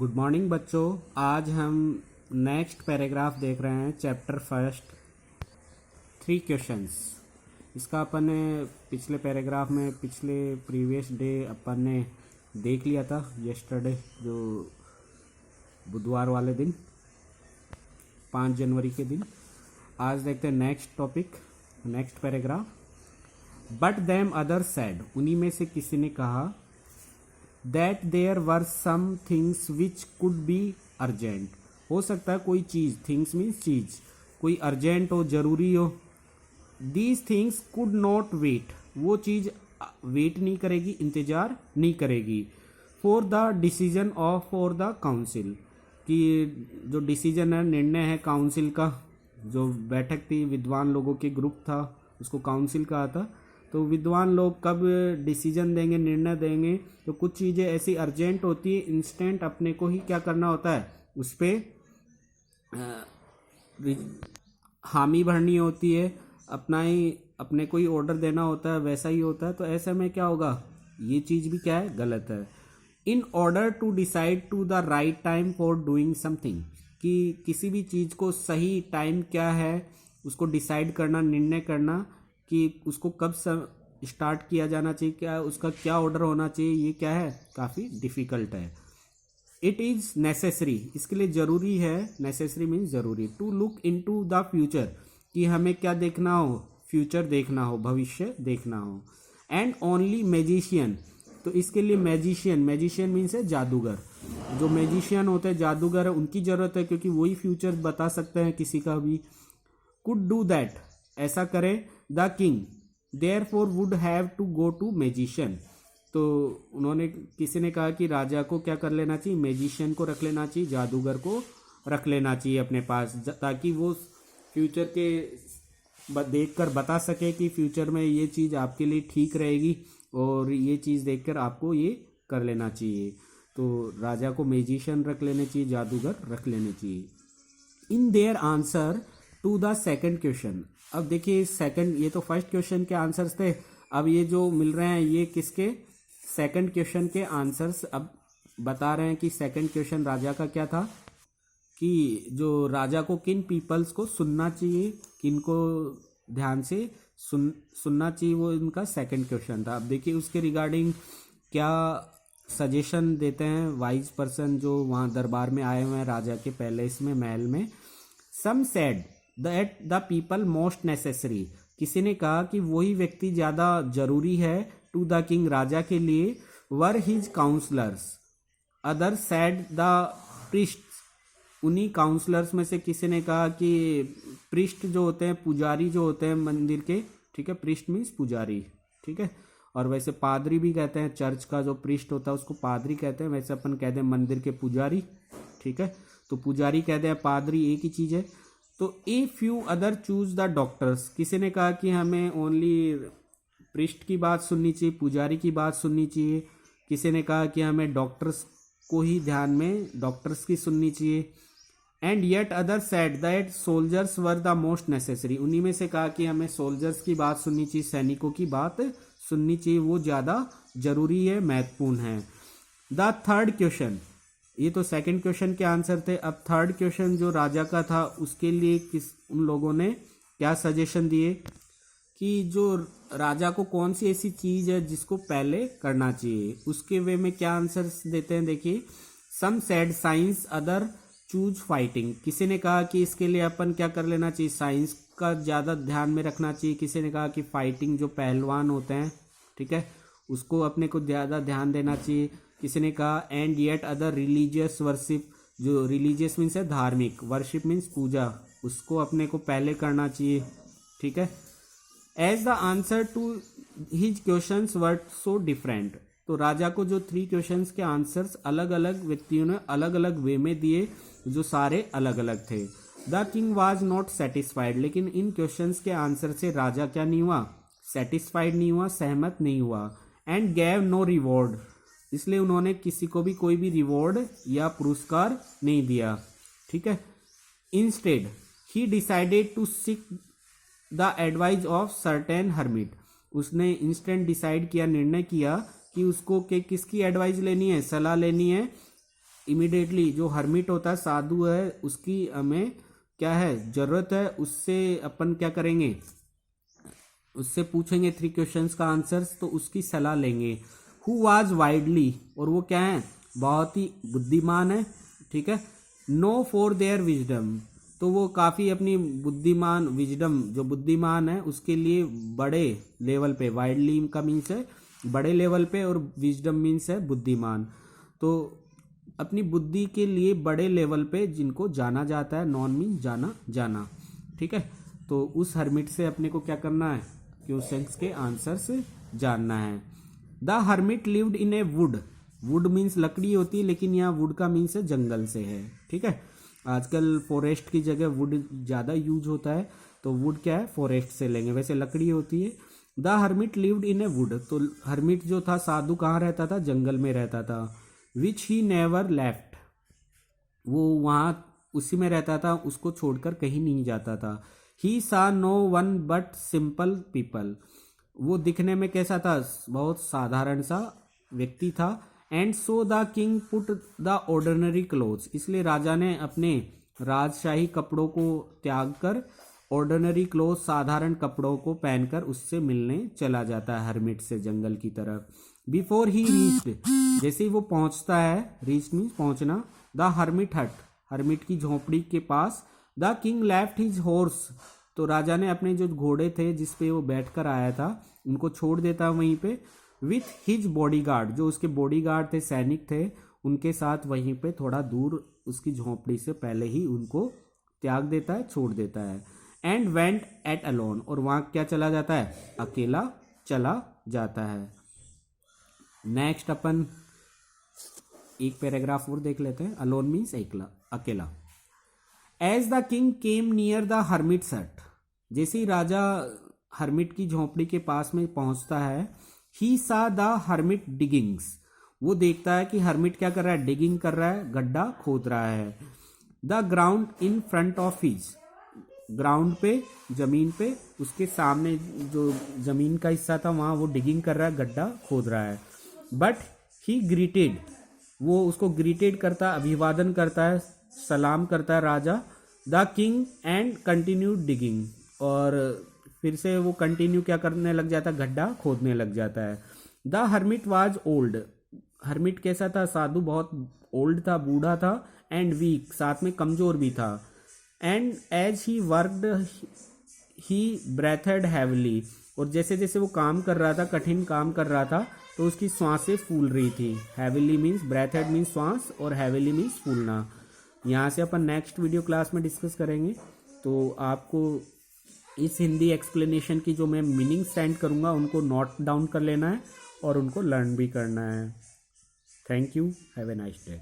Good morning बच्चों। आज हम नेक्स्ट पैराग्राफ देख रहे हैं। Chapter first, 3 questions. इसका अपन ने पिछले पैराग्राफ में पिछले प्रीवियस डे अपन ने देख लिया था, यस्टरडे, जो बुधवार वाले दिन, 5 जनवरी के दिन। आज देखते हैं next topic, next paragraph. But them other said, उन्हीं में से किसी ने कहा, that there were some things which could be urgent. हो सकता है कोई चीज़, थिंग्स मीन्स चीज़, कोई अर्जेंट हो, जरूरी हो। These things could not wait, वो चीज़ वेट नहीं करेगी, इंतजार नहीं करेगी। For the decision of for the council, कि जो डिसीजन है, निर्णय है काउंसिल का, जो बैठक थी, विद्वान लोगों के ग्रुप था, उसको काउंसिल कहा था। तो विद्वान लोग कब डिसीजन देंगे, निर्णय देंगे, तो कुछ चीज़ें ऐसी अर्जेंट होती है, इंस्टेंट अपने को ही क्या करना होता है, उस पर हामी भरनी होती है, अपने को ही ऑर्डर देना होता है, वैसा ही होता है। तो ऐसे में क्या होगा, ये चीज़ भी क्या है, गलत है। In order to decide to the right time for doing something, कि किसी भी चीज़ को सही टाइम क्या है उसको डिसाइड करना, निर्णय करना कि उसको कब स्टार्ट किया जाना चाहिए, क्या उसका क्या ऑर्डर होना चाहिए, ये क्या है, काफ़ी डिफ़िकल्ट है। इट इज़ नेसेसरी, इसके लिए ज़रूरी है, नेसेसरी मीन्स ज़रूरी। To look into the future, कि हमें क्या देखना हो, फ्यूचर देखना हो, भविष्य देखना हो। एंड ओनली मैजिशियन, तो इसके लिए मैजिशियन मीन्स है जादूगर। जो मैजिशियन होते हैं, जादूगर है, उनकी ज़रूरत है, क्योंकि वही फ्यूचर बता सकते हैं किसी का भी। कुड डू दैट, ऐसा करे। The king therefore would have to go to magician, तो उन्होंने, किसी ने कहा कि राजा को क्या कर लेना चाहिए, मैजिशियन को रख लेना चाहिए, जादूगर को रख लेना चाहिए अपने पास, ताकि वो फ्यूचर के देखकर बता सके कि फ्यूचर में ये चीज़ आपके लिए ठीक रहेगी, और ये चीज़ देखकर आपको ये कर लेना चाहिए। तो राजा को मैजिशियन रख लेने चाहिए, जादूगर रख लेने चाहिए। In their answer to the second question, अब देखिए सेकंड, ये तो फर्स्ट क्वेश्चन के आंसर्स थे, अब ये जो मिल रहे हैं ये किसके, सेकंड क्वेश्चन के आंसर्स। अब बता रहे हैं कि सेकंड क्वेश्चन राजा का क्या था, कि जो राजा को किन पीपल्स को सुनना चाहिए, किन को ध्यान से सुनना चाहिए, वो इनका सेकंड क्वेश्चन था। अब देखिए उसके रिगार्डिंग क्या सजेशन देते हैं वाइज पर्सन जो वहाँ दरबार में आए हुए हैं, राजा के पैलेस में, महल में। Some said that the people most necessary, किसी ने कहा कि वही व्यक्ति ज़्यादा जरूरी है, टू द किंग, राजा के लिए, were his counsellors. Other said the priest, उन्हीं काउंसलर्स में से किसी ने कहा कि प्रिस्ट जो होते हैं, पुजारी जो होते हैं मंदिर के, ठीक है, प्रिस्ट मीन्स पुजारी, ठीक है। और वैसे पादरी भी कहते हैं, चर्च का जो प्रिस्ट होता है उसको पादरी कहते हैं, वैसे अपन कहते हैं मंदिर के पुजारी, ठीक है। तो पुजारी कहते हैं, पादरी एक ही चीज़ है। तो a few other choose the doctors, किसी ने कहा कि हमें ओनली प्रिस्ट की बात सुननी चाहिए, पुजारी की बात सुननी चाहिए। किसी ने कहा कि हमें डॉक्टर्स को ही ध्यान में, डॉक्टर्स की सुननी चाहिए। And yet other said that soldiers were the most necessary, उन्हीं में से कहा कि हमें सोल्जर्स की बात सुननी चाहिए, सैनिकों की बात सुननी चाहिए, वो ज़्यादा जरूरी है, महत्वपूर्ण है। द थर्ड क्वेश्चन, ये तो सेकंड क्वेश्चन के आंसर थे। अब थर्ड क्वेश्चन जो राजा का था, उसके लिए उन लोगों ने क्या सजेशन दिए, कि जो राजा को कौन सी ऐसी चीज़ है जिसको पहले करना चाहिए, उसके वे में क्या आंसर्स देते हैं। देखिए, some said science, other choose fighting, किसी ने कहा कि इसके लिए अपन क्या कर लेना चाहिए, साइंस का ज़्यादा ध्यान में रखना चाहिए। किसी ने कहा कि फाइटिंग, जो पहलवान होते हैं, ठीक है, उसको अपने को ज़्यादा ध्यान देना चाहिए। किसी ने कहा and yet other religious worship, जो रिलीजियस मीन्स है धार्मिक, वर्शिप मीन्स पूजा, उसको अपने को पहले करना चाहिए, ठीक है। As the answer to his questions were so different, तो राजा को जो 3 क्वेश्चंस के आंसर्स अलग अलग व्यक्तियों ने अलग अलग वे में दिए, जो सारे अलग अलग थे। The king was not satisfied, लेकिन इन क्वेश्चंस के आंसर से राजा क्या नहीं हुआ, सेटिस्फाइड नहीं हुआ, सहमत नहीं हुआ। एंड गैव नो रिवॉर्ड, इसलिए उन्होंने किसी को भी कोई भी रिवॉर्ड या पुरस्कार नहीं दिया, ठीक है। Instead he decided to seek the advice of certain hermit, उसने इंस्टेंट डिसाइड किया, निर्णय किया कि उसको किसकी एडवाइस लेनी है, सलाह लेनी है, इमिडिएटली जो हर्मिट होता है, साधु है, उसकी हमें क्या है जरूरत है, उससे अपन क्या करेंगे, उससे पूछेंगे 3 क्वेश्चंस का आंसर्स, तो उसकी सलाह लेंगे। हु वाज वाइडली, और वो क्या है, बहुत ही बुद्धिमान है, ठीक है। नो फॉर देयर विजडम, तो वो काफ़ी अपनी बुद्धिमान, विजडम जो बुद्धिमान है उसके लिए बड़े लेवल पे, वाइडली का मीन्स है बड़े लेवल पे, और विजडम मीन्स है बुद्धिमान, तो अपनी बुद्धि के लिए बड़े लेवल पे जिनको जाना जाता है, नॉन मीन्स जाना जाना, ठीक है। तो उस हर्मिट से अपने को क्या करना है, क्वेश्चंस के आंसर्स जानना है। The hermit lived in A would, would means लकड़ी होती है, लेकिन यहाँ वुड का मीन्स है जंगल से है, ठीक है। आजकल फॉरेस्ट की जगह वुड ज़्यादा यूज होता है, तो वुड क्या है, फॉरेस्ट से लेंगे, वैसे लकड़ी होती है। The hermit lived in A would, तो हर्मिट जो था, साधु कहाँ रहता था, जंगल में रहता था। विच ही नेवर लेफ्ट, वो वहाँ उसी में रहता था, उसको छोड़कर कहीं नहीं जाता था। He saw no one but simple people, वो दिखने में कैसा था, बहुत साधारण सा व्यक्ति था। And so the king put the ordinary clothes, इसलिए राजा ने अपने राजशाही कपड़ों को त्याग कर ऑर्डिनरी क्लोथ, साधारण कपड़ों को पहनकर उससे मिलने चला जाता है, हर्मिट से जंगल की तरफ। बिफोर ही रीच्ड, जैसे ही वो पहुंचता है, रीच मीन्स पहुंचना, द हर्मिट हट, हर्मिट की झोपड़ी के पास, the king left his horse, तो राजा ने अपने जो घोड़े थे जिस पे वो बैठकर आया था उनको छोड़ देता वहीं पे, विथ हिज बॉडीगार्ड, जो उसके बॉडीगार्ड थे, सैनिक थे, उनके साथ वहीं पे थोड़ा दूर उसकी झोपड़ी से पहले ही उनको त्याग देता है, छोड़ देता है। एंड वेंट एट अलोन, और वहाँ क्या चला जाता है, अकेला चला जाता है। नेक्स्ट अपन एक पैराग्राफ और देख लेते हैं। अलोन मीन्स अकेला। As the king came near the hermit's hut, जैसे ही राजा हर्मिट की झोपड़ी के पास में पहुंचता है, ही सा द हर्मिट डिगिंग्स, वो देखता है कि हर्मिट क्या कर रहा है, डिगिंग कर रहा है, गड्ढा खोद रहा है। The ground in front of his, ground पे, जमीन पे, उसके सामने जो जमीन का हिस्सा था वहां वो डिगिंग कर रहा है, गड्ढा खोद रहा है। बट ही ग्रीटेड, वो उसको ग्रीटेड करता, अभिवादन करता है, सलाम करता है राजा, the king, and continue digging, और फिर से वो कंटिन्यू क्या करने लग जाता है, गड्ढा खोदने लग जाता है। The hermit was old, hermit कैसा था, साधु बहुत ओल्ड था, बूढ़ा था, एंड वीक, साथ में कमजोर भी था। And as he worked he breathed heavily, और जैसे जैसे वो काम कर रहा था, कठिन काम कर रहा था, तो उसकी सांसें फूल रही थी। हैविली मीन्स, ब्रेथेड मीन्स सांस, और हैविली मीन्स फूलना। यहाँ से अपन नेक्स्ट वीडियो क्लास में डिस्कस करेंगे। तो आपको इस हिंदी एक्सप्लेनेशन की जो मैं मीनिंग सेंड करूँगा उनको नोट डाउन कर लेना है और उनको लर्न भी करना है। Thank you, have a nice day.